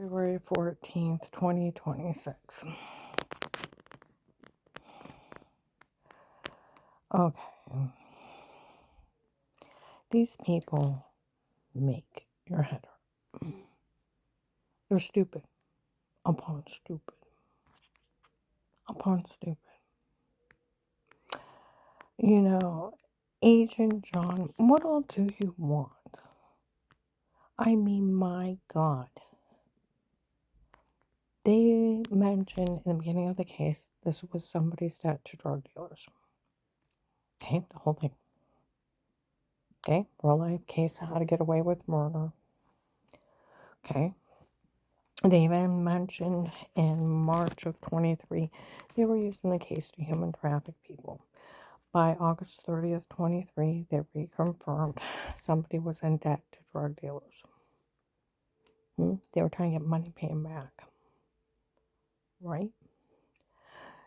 February 14th, 2026. Okay. These people make your head hurt. They're stupid upon stupid upon stupid. Agent John, what all do you want? I mean, my God. They mentioned in the beginning of the case, this was somebody's debt to drug dealers. Okay, the whole thing. Okay, real life case, how to get away with murder. Okay. They even mentioned in March of 23, they were using the case to human traffic people. By August 30th, 23, they reconfirmed somebody was in debt to drug dealers. They were trying to get money paying back. Right?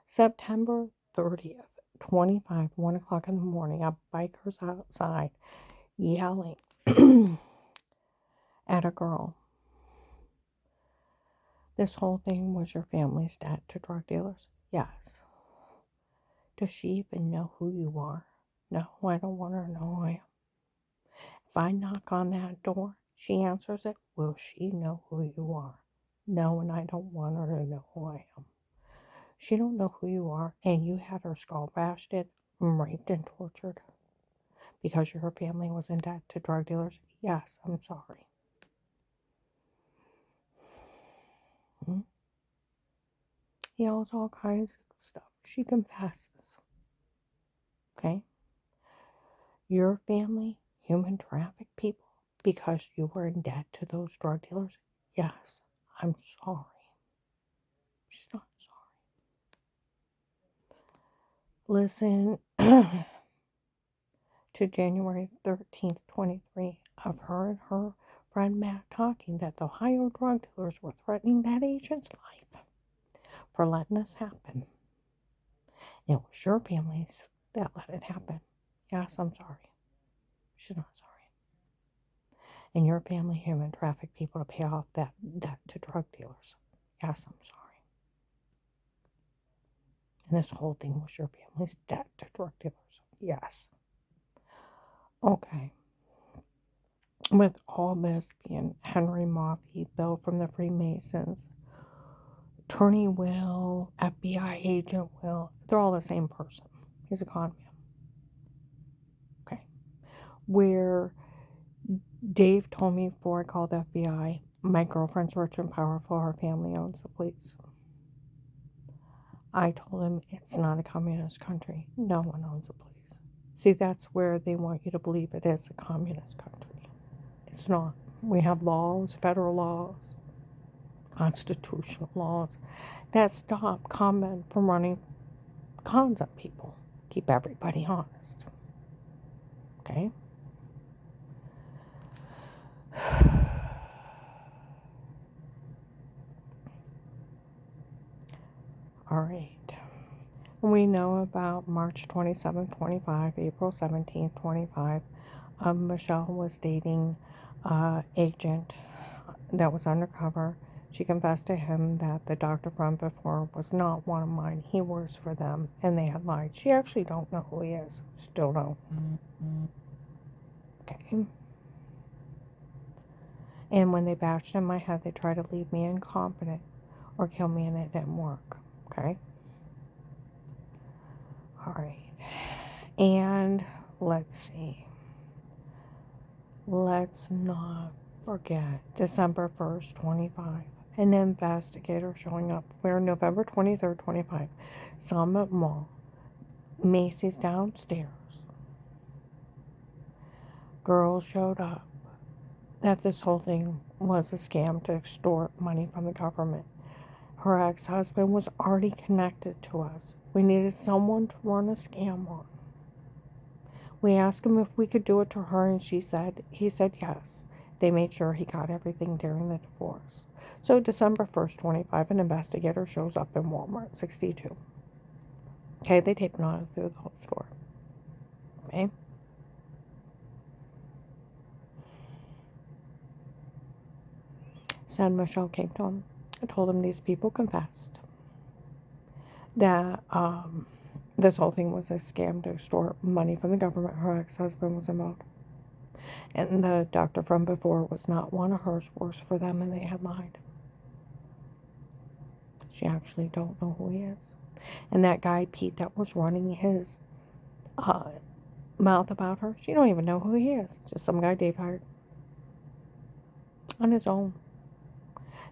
September 30th, 25, 1 o'clock in the morning, a biker's outside yelling at a girl. This whole thing was your family's debt to drug dealers? Yes. Does she even know who you are? No, I don't want her to know who I am. If I knock on that door, she answers it, will she know who you are? No, and I don't want her to know who I am. She don't know who you are, and you had her skull bashed in, raped and tortured because your family was in debt to drug dealers? Yes, I'm sorry. He yells all kinds of stuff. She confesses. Okay? Your family, human traffic people, because you were in debt to those drug dealers? Yes, I'm sorry. She's not sorry. Listen to January 13th, 23, of her and her friend Matt talking that the Ohio drug dealers were threatening that agent's life for letting this happen. It was your families that let it happen. Yes, I'm sorry. She's not sorry. And your family human traffic people to pay off that debt to drug dealers. Yes, I'm sorry. And this whole thing was your family's debt to drug dealers. Yes. Okay. With all this being Henry Moffey, Bill from the Freemasons, Attorney Will, FBI agent Will, they're all the same person. He's a con man. Okay. Where Dave told me before I called the FBI, my girlfriend's rich and powerful, her family owns the police. I told him it's not a communist country. No one owns the police. See, that's where they want you to believe it is a communist country. It's not. We have laws, federal laws, constitutional laws that stop ComEd from running cons on people. Keep everybody honest. Okay? All right. We know about March 27, 25, April 17, 25. Michelle was dating an agent that was undercover. She confessed to him that the doctor from before was not one of mine. He works for them, and they had lied. She actually don't know who he is. Still don't. Okay. And when they bashed in my head, they tried to leave me incompetent or kill me, and it didn't work. Okay. All right. And let's see. Let's not forget December 1st, 25. An investigator showing up where November 23rd, 25. Summit Mall. Macy's downstairs. Girls showed up that this whole thing was a scam to extort money from the government. Her ex-husband was already connected to us. We needed someone to run a scam on. We asked him if we could do it to her, and he said yes. They made sure he got everything during the divorce. So December 1st, 25, an investigator shows up in Walmart 62. Okay, they take Nana through the whole store. Okay? said Michelle came to him and told him these people confessed that this whole thing was a scam to extort money from the government. Her ex-husband was involved. And the doctor from before was not one of hers, worse for them, and they had lied. She actually don't know who he is. And that guy, Pete, that was running his mouth about her, she don't even know who he is. Just some guy Dave hired. On his own.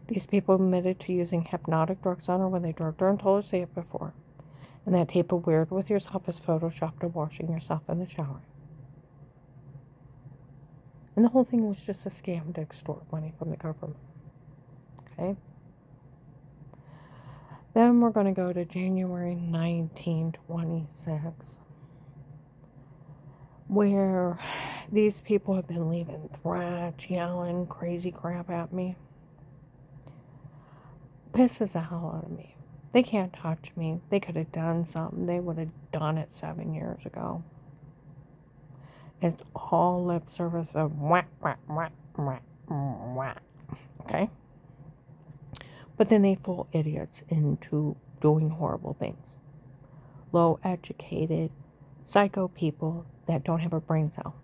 These people admitted to using hypnotic drugs on her when they drugged her and told her to say it before. And that tape of Weird with Yourself is photoshopped of washing yourself in the shower. And the whole thing was just a scam to extort money from the government. Okay? Then we're going to go to January 1926, where these people have been leaving threats, yelling crazy crap at me. Pisses the hell out of me. They can't touch me. They could have done something. They would have done it 7 years ago. It's all lip service of wah, wah, wah, wah, wah. Okay? But then they fool idiots into doing horrible things. Low educated, psycho people that don't have a brain cell.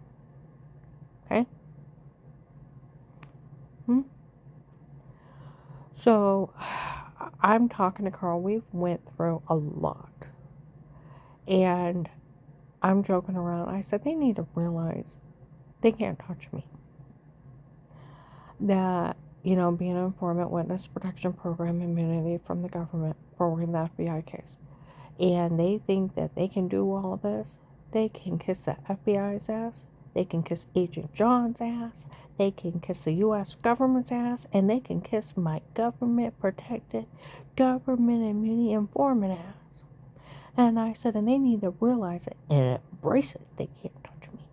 Okay? So, I'm talking to Carl. We've went through a lot. And I'm joking around. I said, they need to realize they can't touch me. That, being an informant, witness protection program, immunity from the government, program the FBI case. And they think that they can do all of this. They can kiss the FBI's ass. They can kiss Agent John's ass. They can kiss the U.S. government's ass. And they can kiss my government-protected, government immunity informant ass. And I said, and they need to realize it and embrace it. They can't touch me.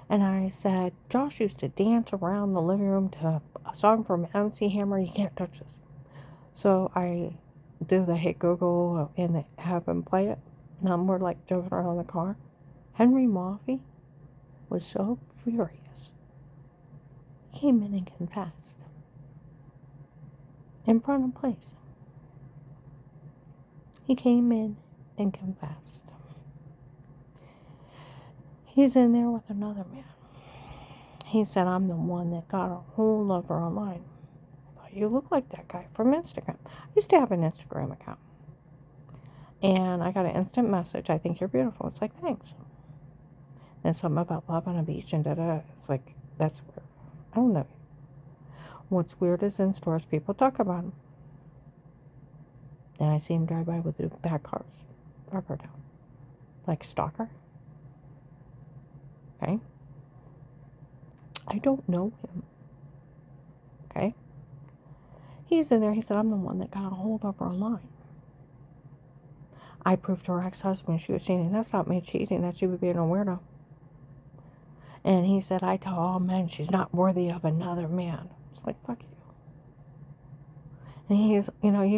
And I said, Josh used to dance around the living room to a song from MC Hammer, You Can't Touch This. So I do the hit Google and have him play it. And we're like joking around in the car. Henry Moffey was so furious. He came in and confessed. In front of police. He came in and confessed. He's in there with another man. He said, I'm the one that got a hold of her online. I thought, you look like that guy from Instagram. I used to have an Instagram account. And I got an instant message, I think you're beautiful. It's like, thanks. And something about love on a beach and da-da. It's like, that's weird. I don't know. What's weird is in stores, people talk about him. Then I see him drive by with the back cars. Darker down. Like stalker. Okay? I don't know him. Okay? He's in there. He said, I'm the one that got a hold of her online. I proved to her ex-husband she was cheating. That's not me cheating. That's you being a weirdo. And he said, I tell all men she's not worthy of another man. It's like, fuck you. And he's,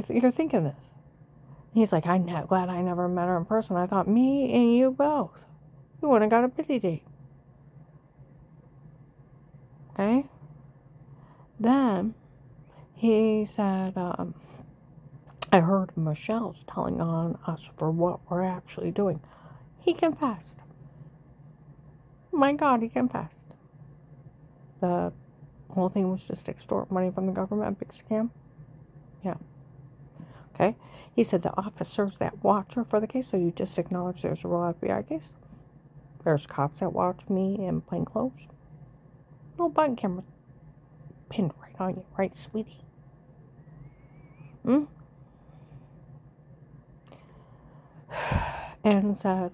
you're thinking this. He's like, I'm glad I never met her in person. I thought, me and you both. You wouldn't have got a pity date. Okay? Then, he said, I heard Michelle's telling on us for what we're actually doing. He confessed. My God, he confessed. The whole thing was just extort money from the government, a big scam. Yeah. Okay? He said the officers that watch her for the case, so you just acknowledge there's a real FBI case. There's cops that watch me in plain clothes. No button camera pinned right on you, right, sweetie? And said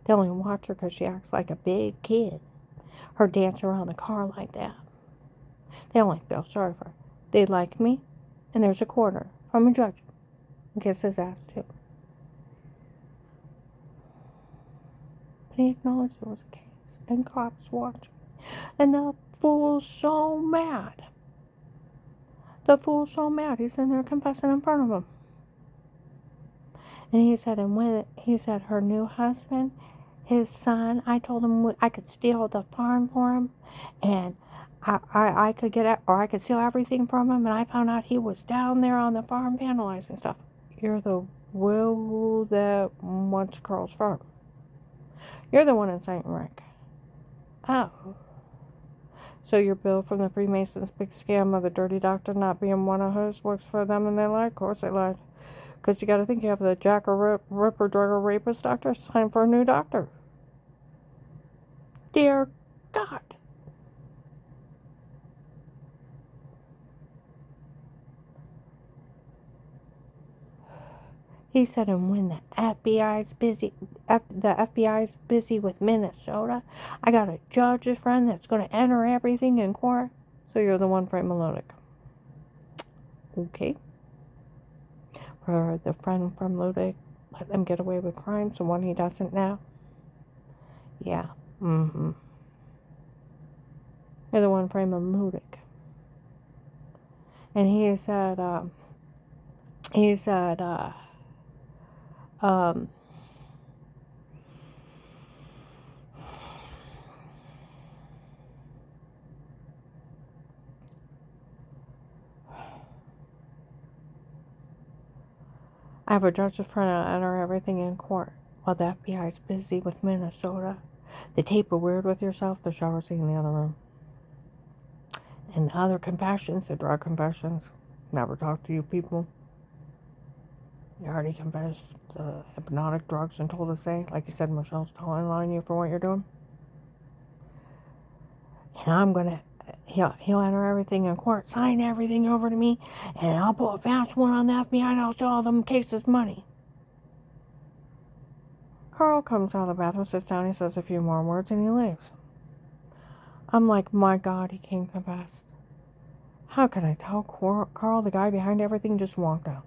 they only watch her because she acts like a big kid. Her dance around the car like that. They only feel sorry for her. They like me, and there's a quarter from a judge. Kiss his ass too. But he acknowledged there was a case, and cops watching. And the fool's so mad. The fool's so mad. He's in there confessing in front of him. And he said, her new husband, his son, I told him I could steal the farm for him, and I could get it, or I could steal everything from him, and I found out he was down there on the farm vandalizing stuff. You're the Will that wants Carl's farm. You're the one in St. Rick. Oh. So your bill from the Freemasons' big scam of the dirty doctor not being one of hers works for them and they lied? Of course they lied. Because you got to think you have the Jacker Ripper Drugger Rapist doctor. It's time for a new doctor. Dear God. He said, and when the FBI's busy with Minnesota, I got a judge's friend that's going to enter everything in court. So you're the one from Melodic. Okay. For the friend from Ludic, let him get away with crime, so one he doesn't now. Yeah. Mm-hmm. You're the one from Ludic. And he said, I have a judge's friend to enter everything in court while the FBI's busy with Minnesota. The tape are weird with yourself, the shower scene in the other room. And the other confessions, the drug confessions. Never talk to you people. You already confessed the hypnotic drugs and told to say, like you said, Michelle's telling on you for what you're doing. And I'm gonna, he'll enter everything in court, sign everything over to me, and I'll put a fast one on the FBI and I'll show all them cases money. Carl comes out of the bathroom, sits down, he says a few more words, and he leaves. I'm like, my God, he came confessed. How can I tell Carl, the guy behind everything, just walked out?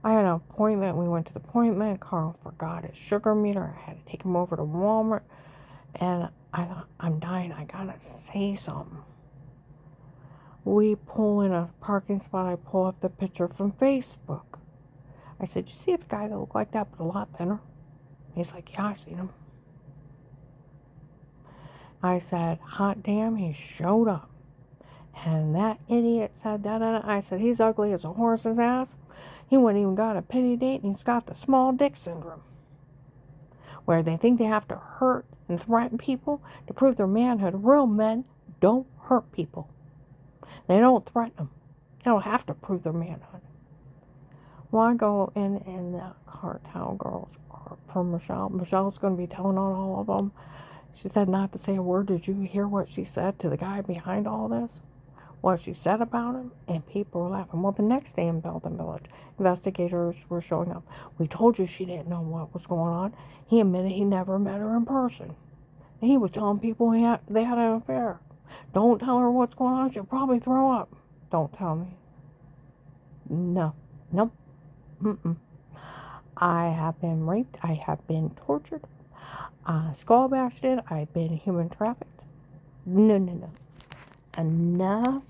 I had an appointment. We went to the appointment. Carl forgot his sugar meter. I had to take him over to Walmart. And I thought, I'm dying. I gotta say something. We pull in a parking spot. I pull up the picture from Facebook. I said, you see the guy that looked like that but a lot thinner? He's like, yeah, I seen him. I said, hot damn, he showed up. And that idiot said, da-da-da. I said, he's ugly as a horse's ass. He wouldn't even got a pity date, and he's got the small dick syndrome, where they think they have to hurt and threaten people to prove their manhood. Real men don't hurt people. They don't threaten them. They don't have to prove their manhood. Well, I go in and the cartel girls are for Michelle. Michelle's going to be telling on all of them. She said not to say a word. Did you hear what she said to the guy behind all this? What she said about him? And people were laughing. Well, the next day in Belden Village, investigators were showing up. We told you she didn't know what was going on. He admitted he never met her in person. And he was telling people they had an affair. Don't tell her what's going on. She'll probably throw up. Don't tell me. No. Nope. Mm-mm. I have been raped. I have been tortured. Skull bashed. I've been human trafficked. No. Enough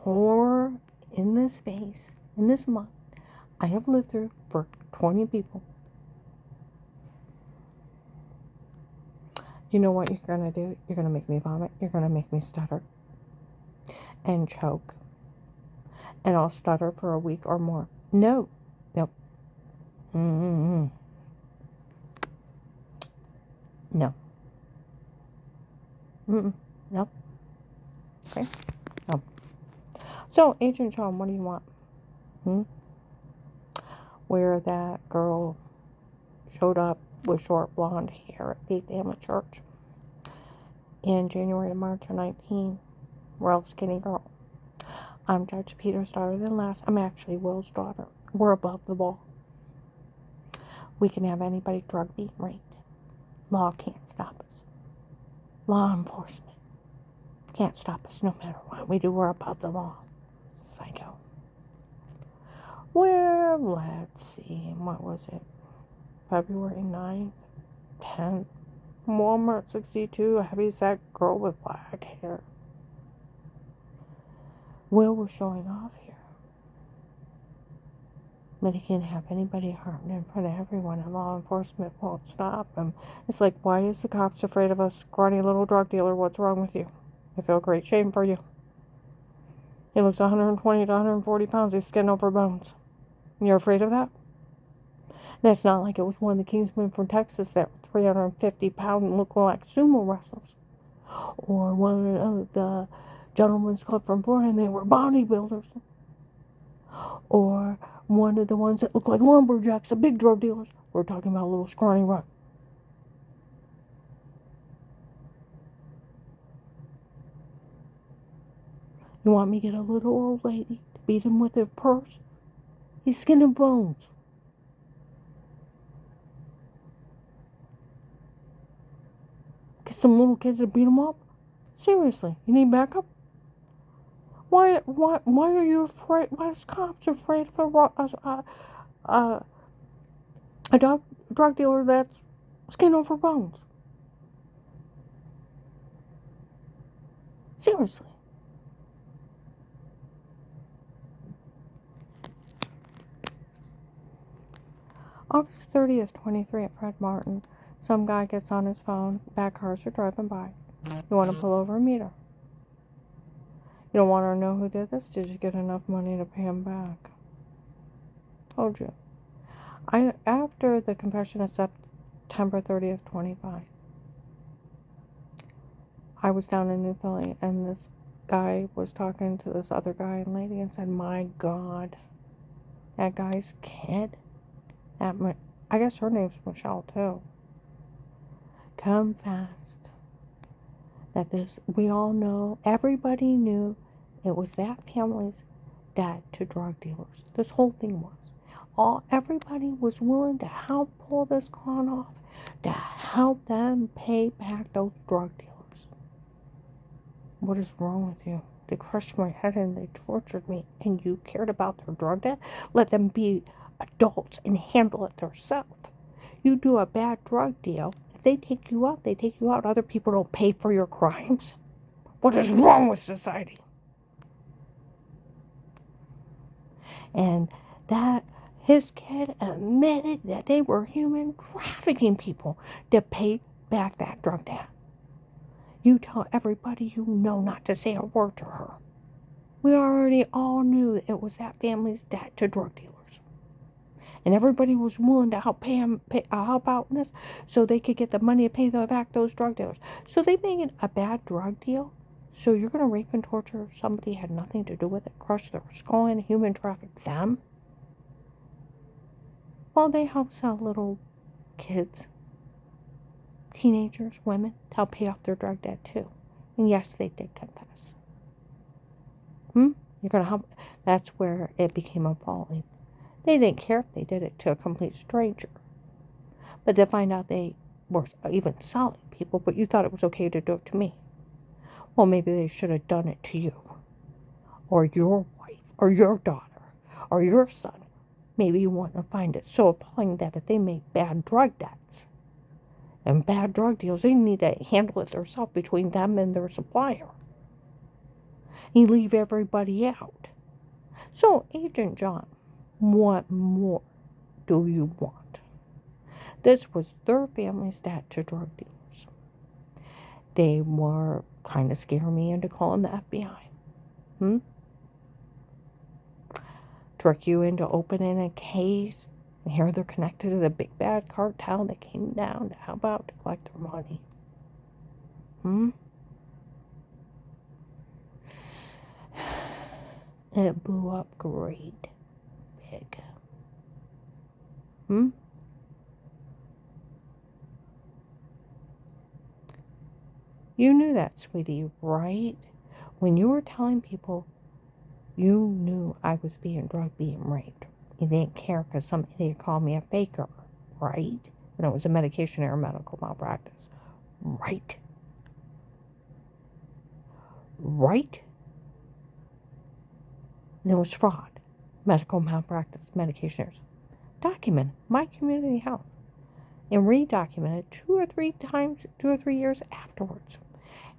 horror in this face, in this month, I have lived through for 20 people. You know what you're going to do? You're going to make me vomit. You're going to make me stutter and choke. And I'll stutter for a week or more. No. Nope. Mm-hmm. No. Mm-mm. Nope. Okay. No. So, Agent Sean, what do you want? Where that girl showed up with short blonde hair at Faith Family Church in January to March of 19. Real skinny girl. I'm Judge Peter's daughter than last. I'm actually Will's daughter. We're above the law. We can have anybody drug beat and raped. Law can't stop us. Law enforcement can't stop us no matter what we do. We're above the law. Psycho. Well, let's see. What was it? February 9th, 10th. Walmart 62. A heavyset girl with black hair. Will was showing off here. But he can't have anybody harmed in front of everyone, and law enforcement won't stop him. It's like, why is the cops afraid of a scrawny little drug dealer? What's wrong with you? I feel great shame for you. He looks 120 to 140 pounds. He's skin over bones. And you're afraid of that? And it's not like it was one of the Kingsmen from Texas that were 350 pounds and looked like sumo wrestlers. Or one of the gentlemen's club from Florida and they were bodybuilders. Or one of the ones that looked like lumberjacks, the big drug dealers. We're talking about a little scrawny runt. You want me to get a little old lady to beat him with her purse? He's skin and bones. Get some little kids to beat him up? Seriously, you need backup? Why are you afraid? Why is cops afraid of a drug dealer that's skin over bones? Seriously. August 30th, 23 at Fred Martin. Some guy gets on his phone. Bad cars are driving by. You want to pull over and meet her. You don't want her to know who did this? Did you get enough money to pay him back? Told you. After the confession of September 30th, 25, I was down in New Philly, and this guy was talking to this other guy and lady and said, my God, that guy's kid, I guess her name's Michelle too, confessed that we all know, everybody knew it was that family's dad to drug dealers. This whole thing was. Everybody was willing to help pull this con off, to help them pay back those drug dealers. What is wrong with you? They crushed my head and they tortured me, and you cared about their drug debt? Let them be adults and handle it themselves. You do a bad drug deal, if they take you out, they take you out. Other people don't pay for your crimes. What is wrong with society? And that his kid admitted that they were human trafficking people to pay back that drug debt. You tell everybody you know not to say a word to her. We already all knew it was that family's debt to drug dealers. And everybody was willing to help help out in this so they could get the money to pay back those drug dealers. So they made a bad drug deal. So you're going to rape and torture somebody who had nothing to do with it, crush their skull and human traffic them? Well, they help sell little kids, teenagers, women, to help pay off their drug debt too. And yes, they did confess. You're going to help. That's where it became appalling. They didn't care if they did it to a complete stranger. But to find out they were even selling people, but you thought it was okay to do it to me. Well, maybe they should have done it to you, or your wife, or your daughter, or your son. Maybe you want to find it so appalling that if they make bad drug debts and bad drug deals, they need to handle it themselves between them and their supplier. You leave everybody out. So, Agent John, what more do you want? This was their family's debt to drug dealers. They were trying to scare me into calling the FBI. Trick you into opening a case, and here they're connected to the big bad cartel that came down to help out to collect their money. And it blew up great big. You knew that, sweetie, right? When you were telling people you knew I was being drugged, being raped. You didn't care because some idiot called me a faker, right? And it was a medication error, medical malpractice. Right? And it was fraud, medical malpractice, medication errors. Documented, My Community Health, and redocumented 2 or 3 times, 2 or 3 years afterwards,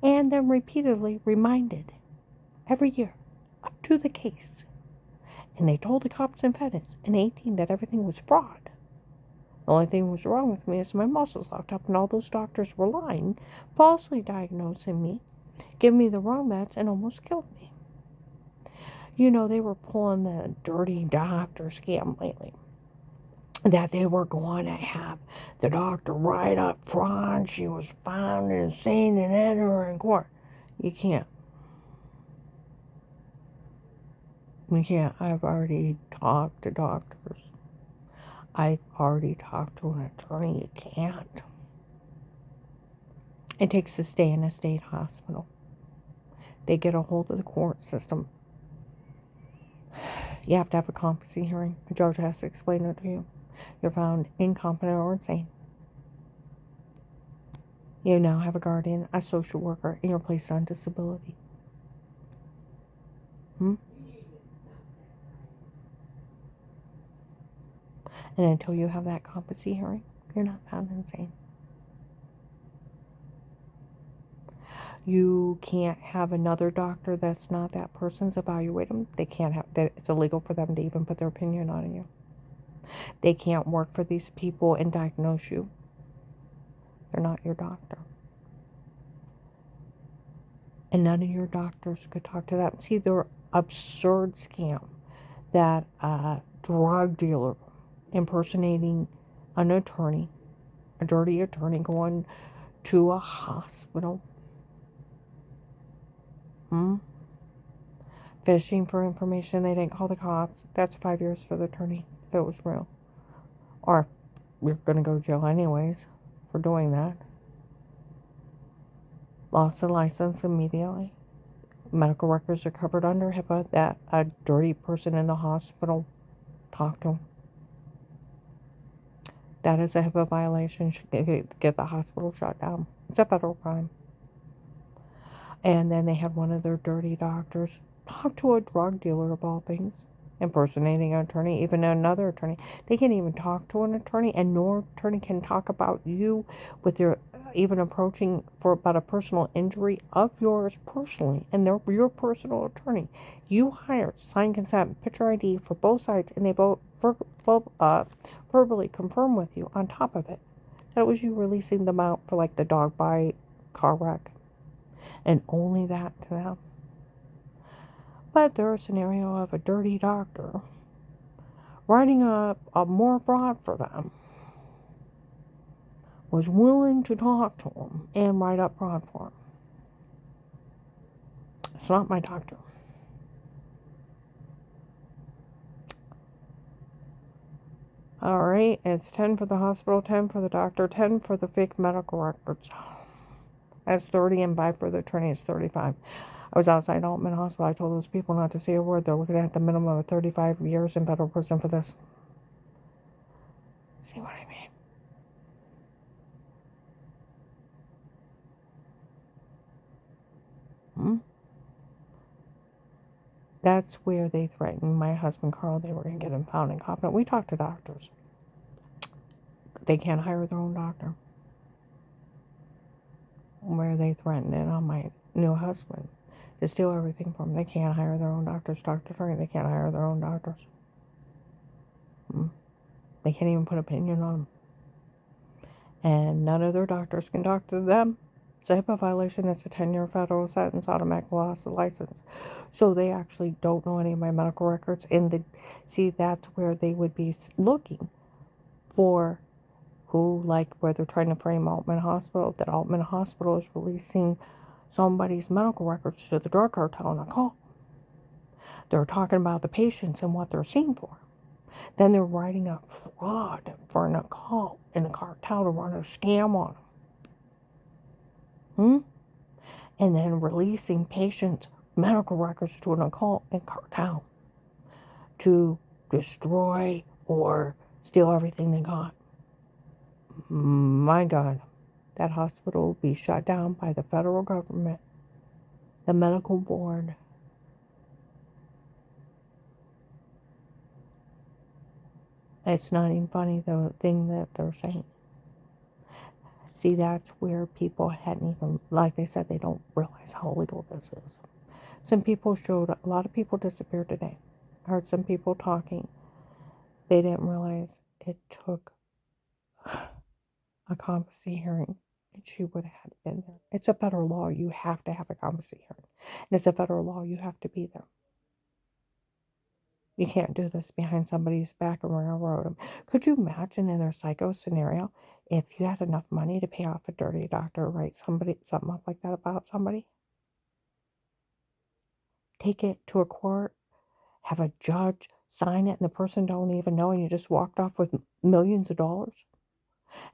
and then repeatedly reminded every year up to the case. And they told the cops and feds in 18 that everything was fraud. The only thing that was wrong with me is my muscles locked up, and all those doctors were lying, falsely diagnosing me give me the wrong meds, and almost killed me. You know, they were pulling the dirty doctor scam lately. That they were going to have the doctor right up front. She was found insane and enter in court. You can't. You can't. I've already talked to doctors. I've already talked to an attorney. You can't. It takes a stay in a state hospital. They get a hold of the court system. You have to have a competency hearing. A judge has to explain it to you. You're found incompetent or insane. You now have a guardian, a social worker, and you're placed on disability. And until you have that competency hearing, you're not found insane. You can't have another doctor that's not that person's evaluate them. They can't have that. It's illegal for them to even put their opinion on you. They can't work for these people and diagnose you. They're not your doctor. And none of your doctors could talk to them. See, they're absurd scam that a drug dealer impersonating an attorney, a dirty attorney, going to a hospital, fishing for information. They didn't call the cops. That's 5 years for the attorney if it was real. Or you're going to go to jail anyways for doing that. Lost the license immediately. Medical records are covered under HIPAA that a dirty person in the hospital talked to them. That is a HIPAA violation. Should get the hospital shut down. It's a federal crime. And then they had one of their dirty doctors talk to a drug dealer of all things, impersonating an attorney, even another attorney. They can't even talk to an attorney, and no attorney can talk about you with their even approaching for about a personal injury of yours personally, and they're your personal attorney. You hired, signed consent, picture ID for both sides, and they both verbally confirm with you on top of it that it was you releasing them out for like the dog bite, car wreck, and only that to them. But there's a scenario of a dirty doctor writing up a more fraud for them, was willing to talk to them and write up fraud for them. It's not my doctor. Alright, it's 10 for the hospital, 10 for the doctor, 10 for the fake medical records. That's 30, and 5 for the attorney is 35. I was outside Altman Hospital. I told those people not to say a word. They're looking at the minimum of 35 years in federal prison for this. See what I mean? That's where they threatened my husband, Carl. They were going to get him found incompetent. We talked to doctors. They can't hire their own doctor. Where they threatened it on my new husband to steal everything from them. They can't hire their own doctors. Dr. Turner, they can't hire their own doctors. They can't even put opinion on them. And none of their doctors can talk to them. It's a HIPAA violation. It's a 10-year federal sentence, automatic loss of license. So they actually don't know any of my medical records. See, that's where they would be looking for who, like where they're trying to frame Altman Hospital, that Altman Hospital is releasing somebody's medical records to the drug cartel on a call. They're talking about the patients and what they're seen for. Then they're writing up fraud for an occult in the cartel to run a scam on them. And then releasing patients' medical records to an occult and cartel to destroy or steal everything they got. My God, that hospital will be shut down by the federal government, the medical board. It's not even funny, the thing that they're saying. See, that's where people hadn't even, like they said, they don't realize how illegal this is. Some people a lot of people disappeared today. I heard some people talking. They didn't realize it took a competency hearing. It she would have been there. It's a federal law. You have to have a competency hearing. And it's a federal law. You have to be there. You can't do this behind somebody's back and railroad them. Could you imagine in their psycho scenario if you had enough money to pay off a dirty doctor, write something up like that about somebody? Take it to a court, have a judge sign it, and the person don't even know, and you just walked off with millions of dollars?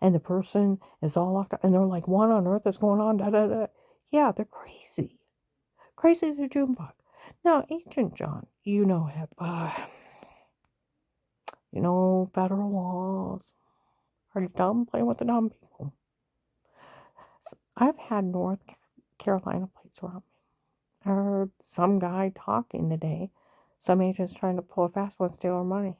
And the person is all locked up, and they're like, what on earth is going on? Da, da, da. Yeah, they're crazy. Crazy as a June bug. Now, Agent John, you know HIPAA. You know federal laws. Are you dumb? Playing with the dumb people. I've had North Carolina plates around me. I heard some guy talking today. Some agent's trying to pull a fast one, steal our money.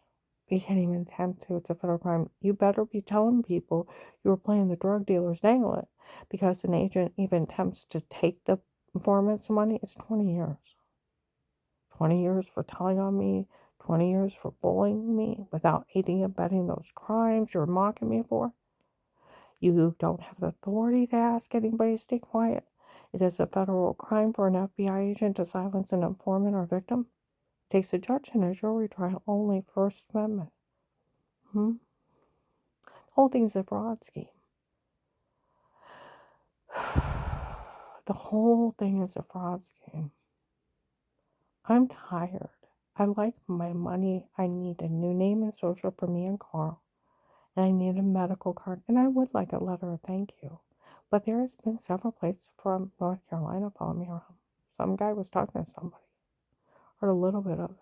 You can't even attempt to. It's a federal crime. You better be telling people you were playing the drug dealers dangle it. Because an agent even attempts to take the informant's money, it's 20 years. 20 years for telling on me, 20 years for bullying me without aiding and abetting those crimes you're mocking me for. You don't have the authority to ask anybody to stay quiet. It is a federal crime for an FBI agent to silence an informant or victim. It takes a judge and a jury trial only. First Amendment. The whole thing's a fraud scheme. The whole thing is a fraud scheme. I'm tired. I like my money. I need a new name and social for me and Carl. And I need a medical card. And I would like a letter of thank you. But there has been several places from North Carolina following me around. Some guy was talking to somebody. Heard a little bit of it.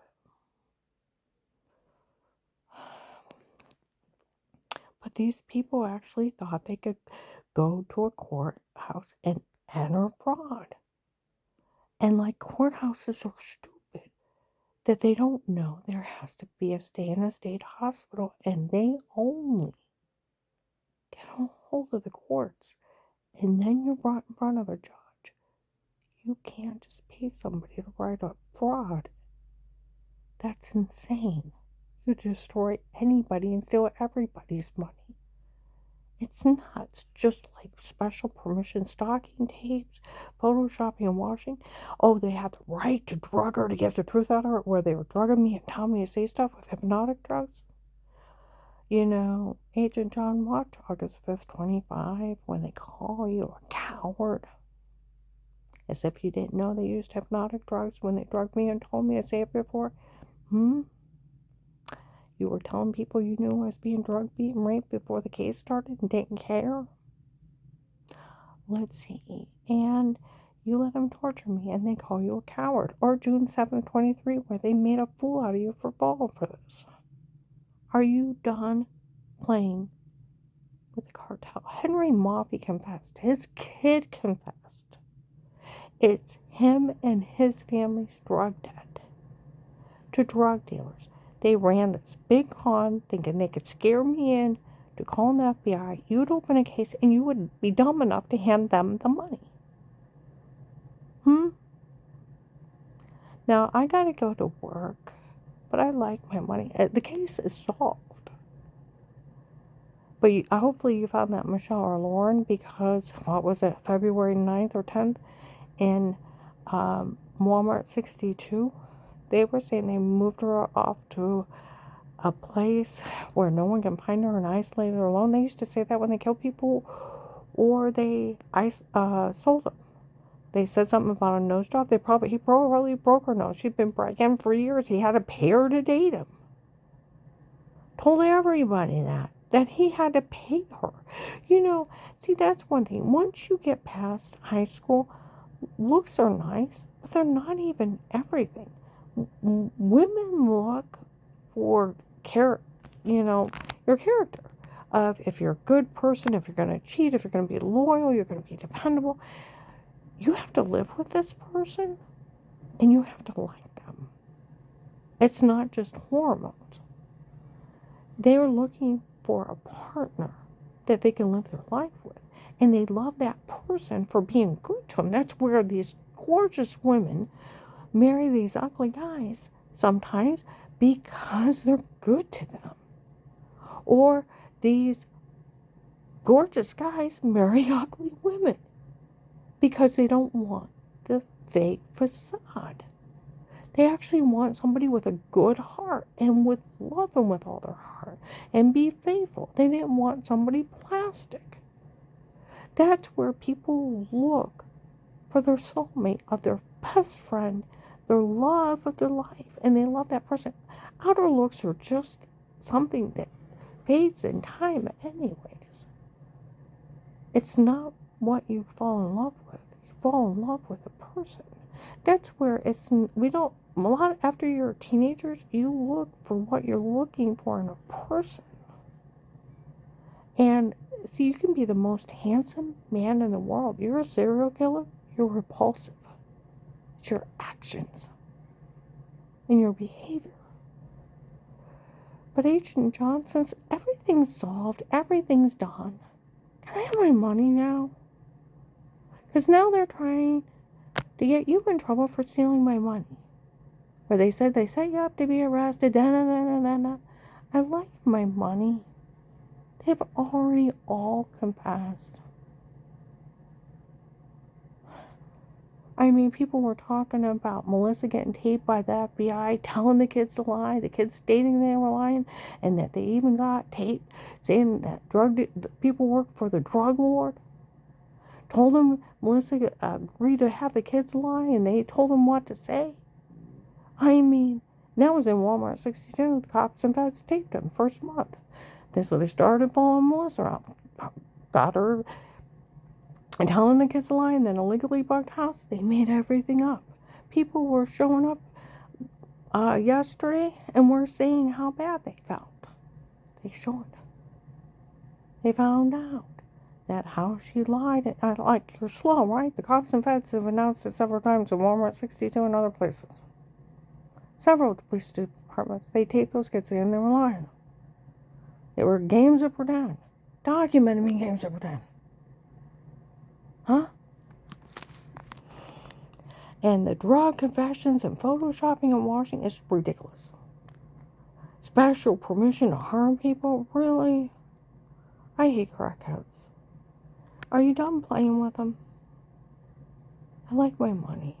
But these people actually thought they could go to a courthouse and enter fraud. And like courthouses are stupid that they don't know there has to be a stay in a state hospital, and they only get a hold of the courts, and then you're brought in front of a judge. You can't just pay somebody to write up fraud. That's insane. You destroy anybody and steal everybody's money. It's nuts. Just like special permission stocking tapes, photoshopping and washing. Oh, they had the right to drug her to get the truth out of her, where they were drugging me and telling me to say stuff with hypnotic drugs. You know, Agent John, watch August 5th, 25, when they call you a coward. As if you didn't know they used hypnotic drugs when they drugged me and told me to say it before. You were telling people you knew I was being drugged, beaten, raped before the case started and didn't care? Let's see. And you let them torture me and they call you a coward. Or June 7th, 23, where they made a fool out of you for falling for this. Are you done playing with the cartel? Henry Maffei confessed. His kid confessed. It's him and his family's drug debt to drug dealers. They ran this big con thinking they could scare me in to call the FBI. You'd open a case and you would be dumb enough to hand them the money. Now, I gotta go to work, but I like my money. The case is solved. But hopefully you found that Michelle or Lauren, because, what was it, February 9th or 10th, in Walmart 62, they were saying they moved her off to a place where no one can find her and isolate her alone. They used to say that when they killed people, or they sold them. They said something about a nose job. He probably broke her nose. She'd been bragging for years. He had to pay her to date him. Told everybody that he had to pay her. You know, see, that's one thing. Once you get past high school, looks are nice, but they're not even everything. Women look for your character. Of if you're a good person, if you're going to cheat, if you're going to be loyal, you're going to be dependable. You have to live with this person, and you have to like them. It's not just hormones. They are looking for a partner that they can live their life with. And they love that person for being good to them. That's where these gorgeous women marry these ugly guys sometimes, because they're good to them. Or these gorgeous guys marry ugly women because they don't want the fake facade. They actually want somebody with a good heart and would love them with all their heart and be faithful. They didn't want somebody plastic. That's where people look for their soulmate, of their best friend, their love of their life, and they love that person. Outer looks are just something that fades in time anyways. It's not what you fall in love with. You fall in love with a person. That's where we don't, a lot after you're teenagers, you look for what you're looking for in a person. And see, you can be the most handsome man in the world. You're a serial killer, you're repulsive. It's your actions and your behavior. But Agent Johnson's, everything's solved, everything's done. Can I have my money now? Because now they're trying to get you in trouble for stealing my money. Or they said they set you up to be arrested. Da, da, da, da, da, da. I like my money. They've already all confessed. I mean, people were talking about Melissa getting taped by the FBI, telling the kids to lie, the kids stating they were lying, and that they even got taped saying that people work for the drug lord. Told them Melissa agreed to have the kids lie, and they told them what to say. I mean, that was in Walmart 62. The cops and feds taped them first month. So they started following Melissa around, got her and telling the kids to lie, and then illegally bugged house. They made everything up. People were showing up yesterday and were saying how bad they felt. They should. They found out that how she lied. Like, you're slow, right? The cops and feds have announced it several times in Walmart 62 and other places. Several police departments, they taped those kids in, they were lying. They were games of pretend. Documented me games of pretend. Huh? And the drug confessions and photoshopping and washing is ridiculous. Special permission to harm people? Really? I hate crackheads. Are you done playing with them? I like my money.